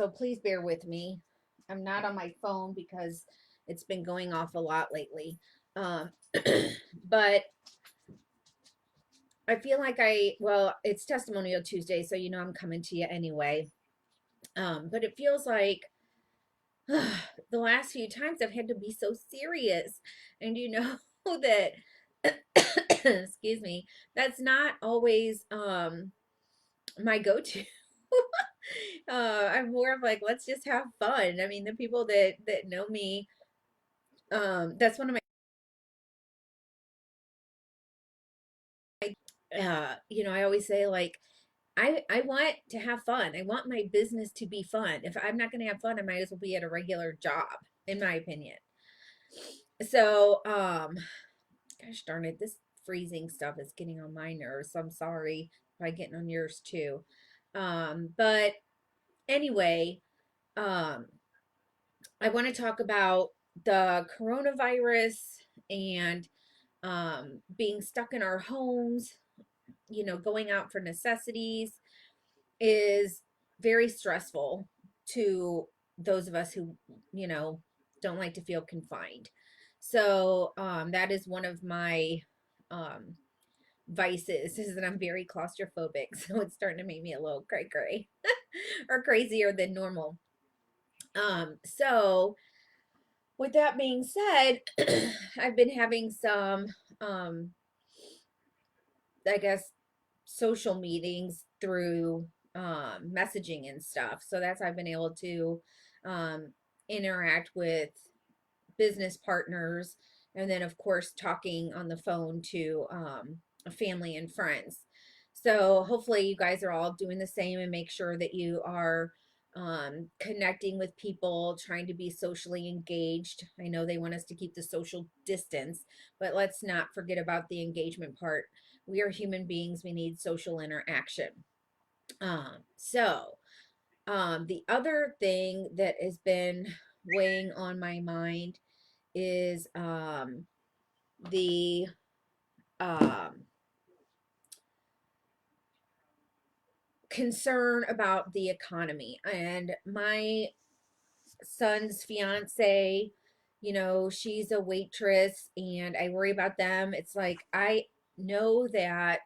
So please bear with me. I'm not on my phone because it's been going off a lot lately. Um, but I feel like well, it's Testimonial Tuesday, so I'm coming to you anyway. But it feels like the last few times I've had to be so serious. And that, excuse me, that's not always my go-to. I'm more of like, let's just have fun. I mean, the people that know me, that's one of I always say, like, I want to have fun. I want my business to be fun. If I'm not going to have fun, I might as well be at a regular job, in my opinion. So, gosh darn it, this freezing stuff is getting on my nerves. So I'm sorry by getting on yours too. But anyway, um, I want to talk about the coronavirus and being stuck in our homes, going out for necessities is very stressful to those of us who, you know, don't like to feel confined. So that is one of my um, vices is that I'm very claustrophobic. So it's starting to make me a little cray cray or crazier than normal. So with that being said, I've been having some, um, I guess, social meetings through messaging and stuff. So that's how I've been able to um, interact with business partners, and then of course talking on the phone to family and friends. So hopefully you guys are all doing the same and make sure that you are connecting with people, trying to be socially engaged. I know they want us to keep the social distance, but let's not forget about the engagement part. We are human beings, we need social interaction. The other thing that has been weighing on my mind is the um, concern about the economy. And my son's fiance, she's a waitress, and I worry about them. It's like I know that,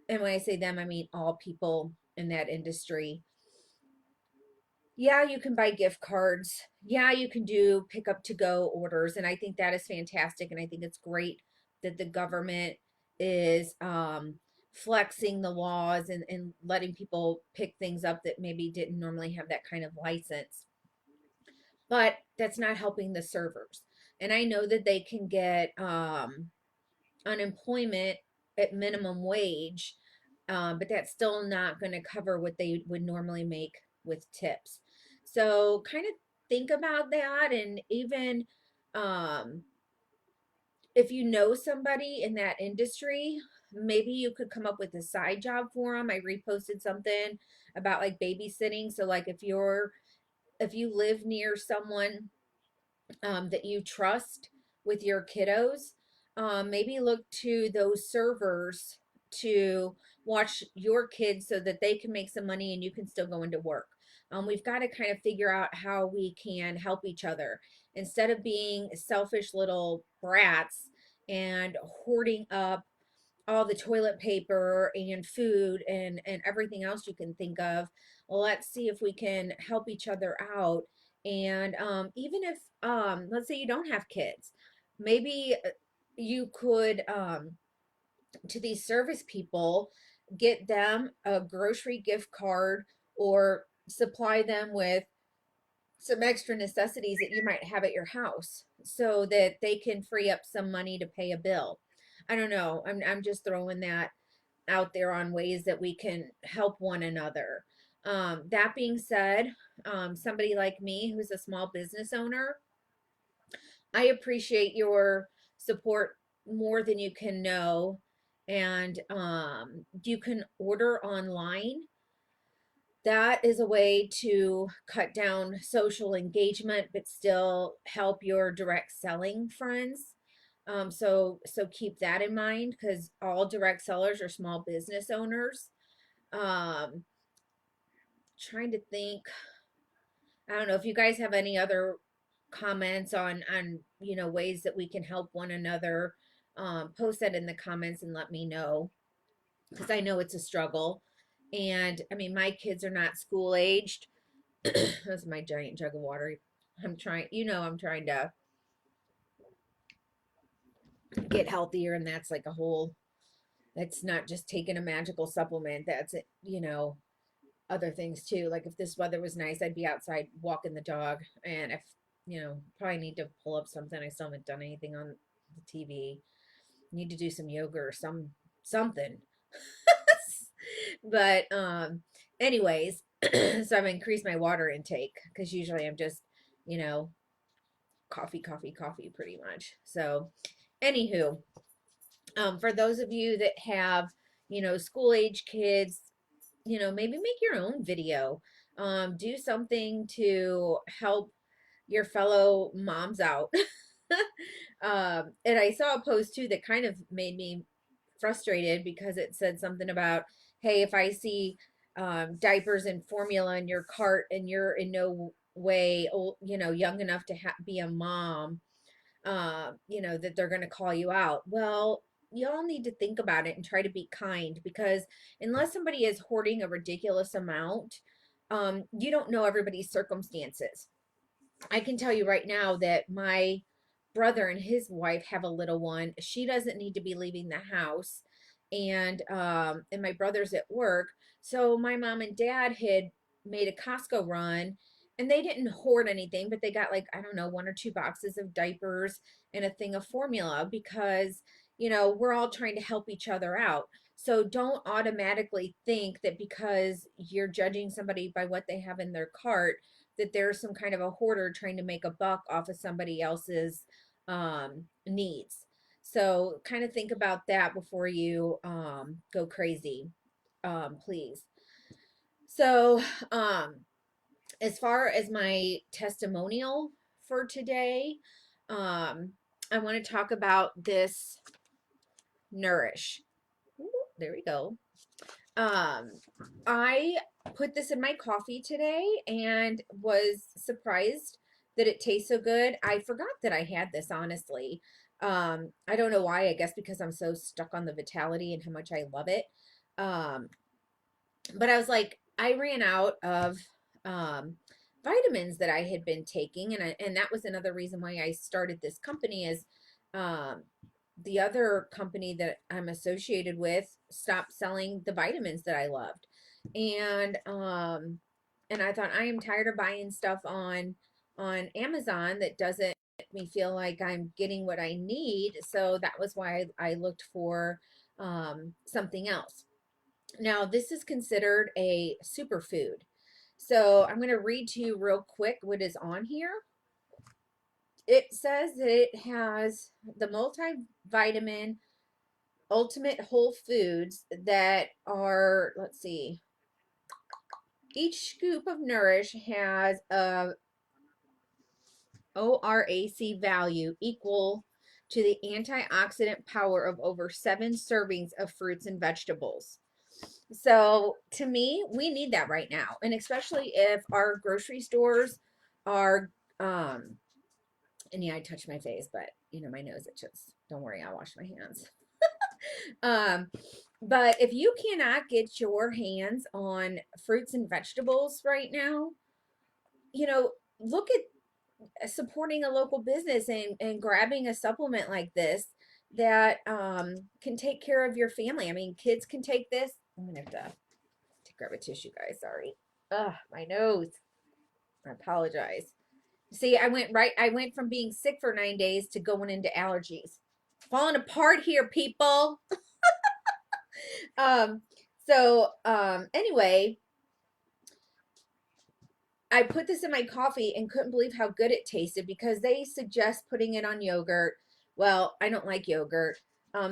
and when I say them, I mean all people in that industry. Yeah, you can buy gift cards. Yeah, you can do pick up to go orders. And I think that is fantastic. And I think it's great that the government is flexing the laws and letting people pick things up that maybe didn't normally have that kind of license. But that's not helping the servers. And I know that they can get unemployment at minimum wage, but that's still not going to cover what they would normally make with tips. So kind of think about that. And even um, if you know somebody in that industry, maybe you could come up with a side job for them. I reposted something about like babysitting. So like if you live near someone that you trust with your kiddos, maybe look to those servers to watch your kids so that they can make some money and you can still go into work. We've got to kind of figure out how we can help each other instead of being selfish little brats and hoarding up all the toilet paper and food and everything else you can think of. Let's see if we can help each other out. And even if let's say you don't have kids, maybe you could to these service people get them a grocery gift card or supply them with some extra necessities that you might have at your house so that they can free up some money to pay a bill. I don't know. I'm just throwing that out there on ways that we can help one another. That being said, somebody like me who's a small business owner, I appreciate your support more than you can know. And you can order online. That is a way to cut down social engagement, but still help your direct selling friends. So keep that in mind because all direct sellers are small business owners. Um, Trying to think. I don't know if you guys have any other comments on ways that we can help one another. Post that in the comments and let me know, because I know it's a struggle. And I mean, my kids are not school aged. That's my giant jug of water. I'm trying to get healthier, and that's like a whole, that's not just taking a magical supplement. That's it, other things too. Like if this weather was nice, I'd be outside walking the dog. And if, probably need to pull up something. I still haven't done anything on the TV. Need to do some yoga or something. But anyways, so I've increased my water intake because usually I'm just, you know, coffee, coffee, coffee pretty much. So anywho, for those of you that have, school age kids, maybe make your own video. Do something to help your fellow moms out. And I saw a post too that kind of made me frustrated because it said something about, hey, if I see diapers and formula in your cart and you're in no way, young enough to be a mom, that they're going to call you out. Well, y'all need to think about it and try to be kind, because unless somebody is hoarding a ridiculous amount, you don't know everybody's circumstances. I can tell you right now that my brother and his wife have a little one. She doesn't need to be leaving the house. And my brother's at work. So my mom and dad had made a Costco run, and they didn't hoard anything, but they got, like, I don't know, one or two boxes of diapers and a thing of formula because, we're all trying to help each other out. So don't automatically think that because you're judging somebody by what they have in their cart, that there's some kind of a hoarder trying to make a buck off of somebody else's needs. So kind of think about that before you go crazy, please. So as far as my testimonial for today, I want to talk about this Nourish. Ooh, there we go. Um, I put this in my coffee today and was surprised that it tastes so good. I forgot that I had this, honestly. I don't know why. I guess because I'm so stuck on the Vitality and how much I love it. Um, but I was like, I ran out of vitamins that I had been taking, and that was another reason why I started this company. Is um, the other company that I'm associated with stopped selling the vitamins that I loved, and I thought, I am tired of buying stuff on Amazon that doesn't make me feel like I'm getting what I need. So that was why I looked for something else. Now, this is considered a superfood. So I'm going to read to you real quick what is on here. It says that it has the multivitamin ultimate whole foods that are, let's see, each scoop of Nourish has a ORAC value equal to the antioxidant power of over 7 servings of fruits and vegetables. So to me, we need that right now. And especially if our grocery stores are, and yeah, I touched my face, but my nose itches. Don't worry, I'll wash my hands. um, but if you cannot get your hands on fruits and vegetables right now, look at supporting a local business and grabbing a supplement like this that can take care of your family. I mean, kids can take this. I'm gonna have to grab a tissue, guys. Sorry. Ugh, my nose. I apologize. See, I went from being sick for 9 days to going into allergies. Falling apart here, people. um, anyway, I put this in my coffee and couldn't believe how good it tasted because they suggest putting it on yogurt. Well, I don't like yogurt.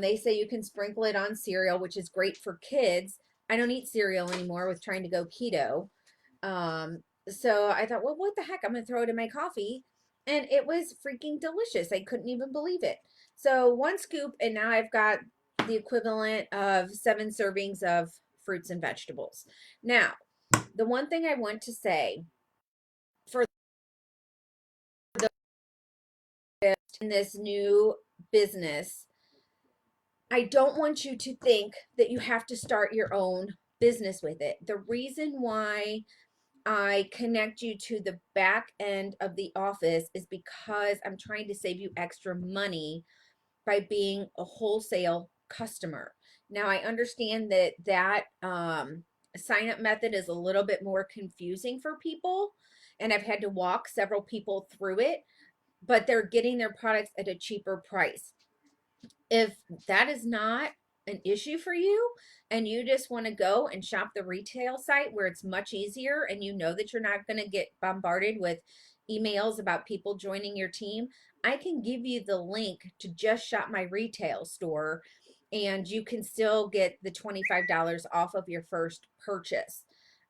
They say you can sprinkle it on cereal, which is great for kids. I don't eat cereal anymore with trying to go keto. So I thought, well, what the heck? I'm going to throw it in my coffee. And it was freaking delicious. I couldn't even believe it. So one scoop, and now I've got the equivalent of 7 servings of fruits and vegetables. Now, the one thing I want to say, for in this new business, I don't want you to think that you have to start your own business with it. The reason why I connect you to the back end of the office is because I'm trying to save you extra money by being a wholesale customer. Now, I understand that sign up method is a little bit more confusing for people, and I've had to walk several people through it, but they're getting their products at a cheaper price. If that is not an issue for you and you just want to go and shop the retail site where it's much easier and you know that you're not going to get bombarded with emails about people joining your team, I can give you the link to just shop my retail store and you can still get the $25 off of your first purchase.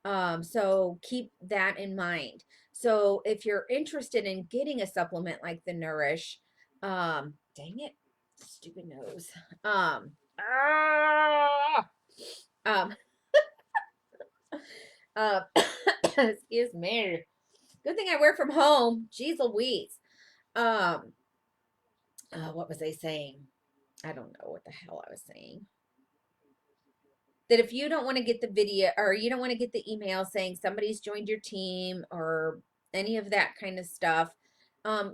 So keep that in mind. So if you're interested in getting a supplement like the Nourish, dang it, stupid nose. Ah, um, uh, excuse me. Good thing I work from home. Jeez Louise. Um, what was I saying? I don't know what the hell I was saying. That if you don't want to get the video or you don't want to get the email saying somebody's joined your team or any of that kind of stuff,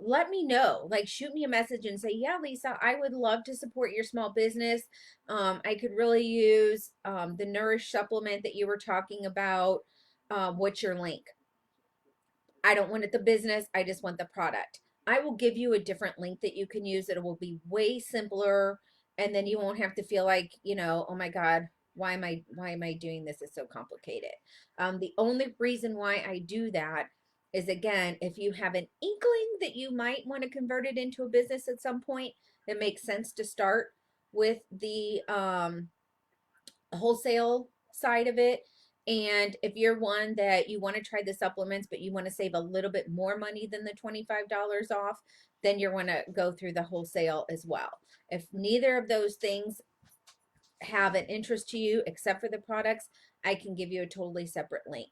let me know. Like, shoot me a message and say, yeah, Lisa, I would love to support your small business. I could really use the Nourish supplement that you were talking about. What's your link? I don't want it the business. I just want the product. I will give you a different link that you can use. It will be way simpler. And then you won't have to feel like, oh my God, why am I doing this? It's so complicated. The only reason why I do that is, again, if you have an inkling that you might want to convert it into a business at some point, it makes sense to start with the wholesale side of it. And if you're one that you want to try the supplements, but you want to save a little bit more money than the $25 off, then you're going to go through the wholesale as well. If neither of those things have an interest to you except for the products, I can give you a totally separate link.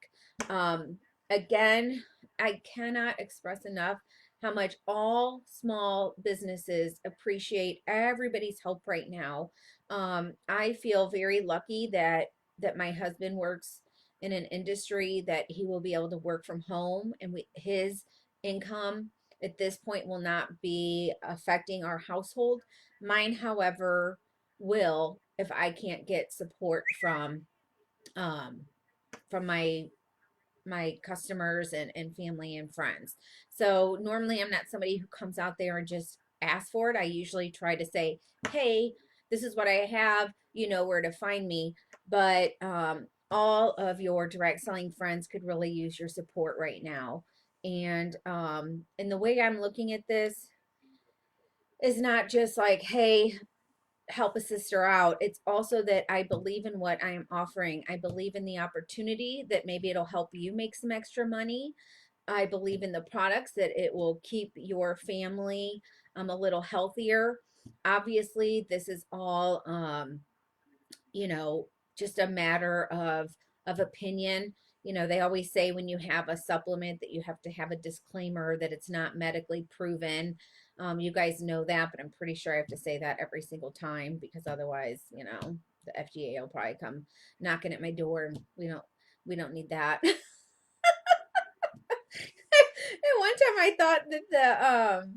Again, I cannot express enough how much all small businesses appreciate everybody's help right now. I feel very lucky that my husband works in an industry that he will be able to work from home, and his income at this point will not be affecting our household. Mine, however, will if I can't get support um, from my customers and family and friends. So normally I'm not somebody who comes out there and just asks for it. I usually try to say, hey, this is what I have. You know where to find me. But all of your direct selling friends could really use your support right now. And the way I'm looking at this is not just like, hey, help a sister out. It's also that I believe in what I am offering. I believe in the opportunity that maybe it'll help you make some extra money. I believe in the products that it will keep your family a little healthier. Obviously, this is all you know, just a matter of opinion. They always say when you have a supplement that you have to have a disclaimer that it's not medically proven. You guys know that, but I'm pretty sure I have to say that every single time because otherwise, the FDA will probably come knocking at my door and we don't need that. And one time I thought that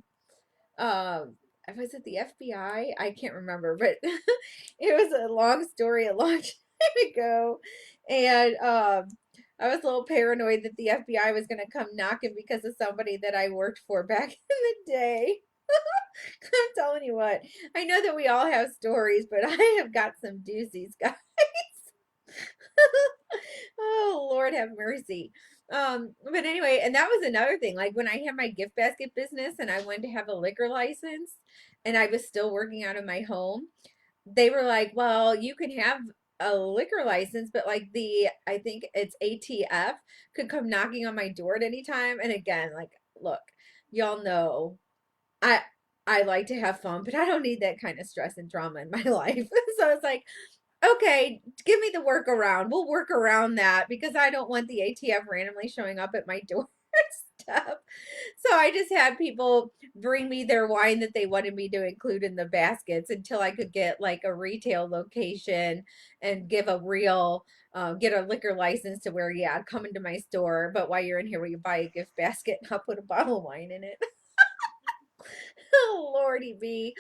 um was it the FBI? I can't remember, but it was a long story a long time ago. And I was a little paranoid that the FBI was going to come knocking because of somebody that I worked for back in the day. I'm telling you what, I know that we all have stories, but I have got some doozies, guys. Oh, Lord have mercy. But anyway, and that was another thing. Like when I had my gift basket business and I wanted to have a liquor license and I was still working out of my home, they were like, well, you can have a liquor license, but like I think it's ATF could come knocking on my door at any time. And again, like, look, y'all know I I like to have fun, but I don't need that kind of stress and drama in my life. So it's like, okay, give me the workaround. We'll work around that because I don't want the ATF randomly showing up at my doorstep. up. So I just had people bring me their wine that they wanted me to include in the baskets until I could get like a retail location and give a real get a liquor license to where, yeah, come into my store. But while you're in here, will you buy a gift basket? I'll put a bottle of wine in it. Oh, Lordy B.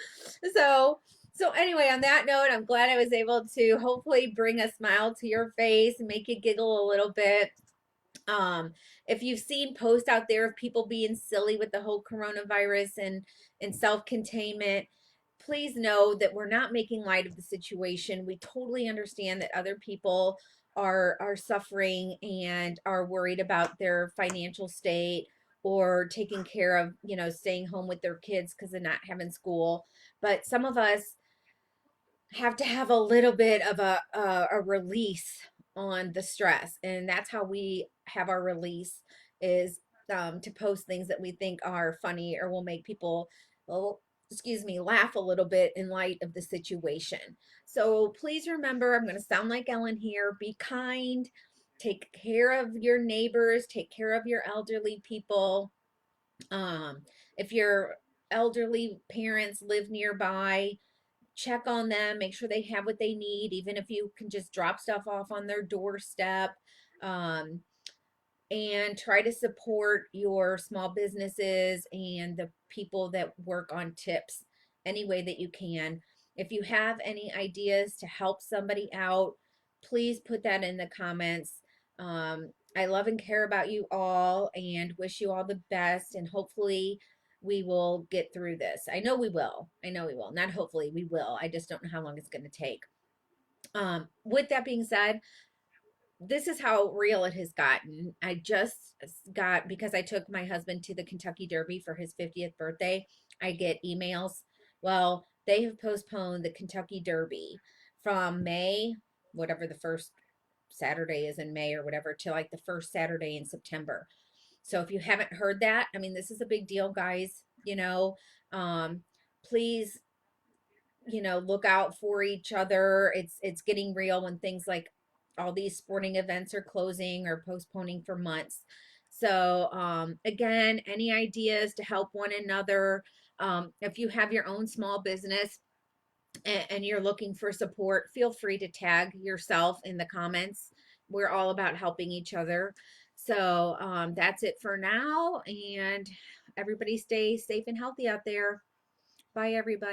So, so anyway, on that note, I'm glad I was able to hopefully bring a smile to your face and make you giggle a little bit. Um, if you've seen posts out there of people being silly with the whole coronavirus and self-containment, please know that we're not making light of the situation. We totally understand that other people are suffering and are worried about their financial state or taking care of, staying home with their kids because they're not having school. But some of us have to have a little bit of a release on the stress, and that's how we have our release is to post things that we think are funny or will make people, well, excuse me, laugh a little bit in light of the situation. So please remember, I'm going to sound like Ellen here, be kind, take care of your neighbors, take care of your elderly people. If your elderly parents live nearby, check on them, make sure they have what they need, even if you can just drop stuff off on their doorstep. Um, and try to support your small businesses and the people that work on tips any way that you can. If you have any ideas to help somebody out, please put that in the comments. I love and care about you all and wish you all the best. And hopefully, we will get through this. I know we will. I know we will. Not hopefully, we will. I just don't know how long it's going to take. With that being said, this is how real it has gotten. I just got, because I took my husband to the Kentucky Derby for his 50th birthday, I get emails. Well, they have postponed the Kentucky Derby from May, whatever the first Saturday is in May or whatever, to like the first Saturday in September. So if you haven't heard that, I mean, this is a big deal, guys. Um, please, look out for each other. It's getting real when things like all these sporting events are closing or postponing for months. So again, any ideas to help one another? If you have your own small business and you're looking for support, feel free to tag yourself in the comments. We're all about helping each other. So that's it for now, and everybody stay safe and healthy out there. Bye, everybody.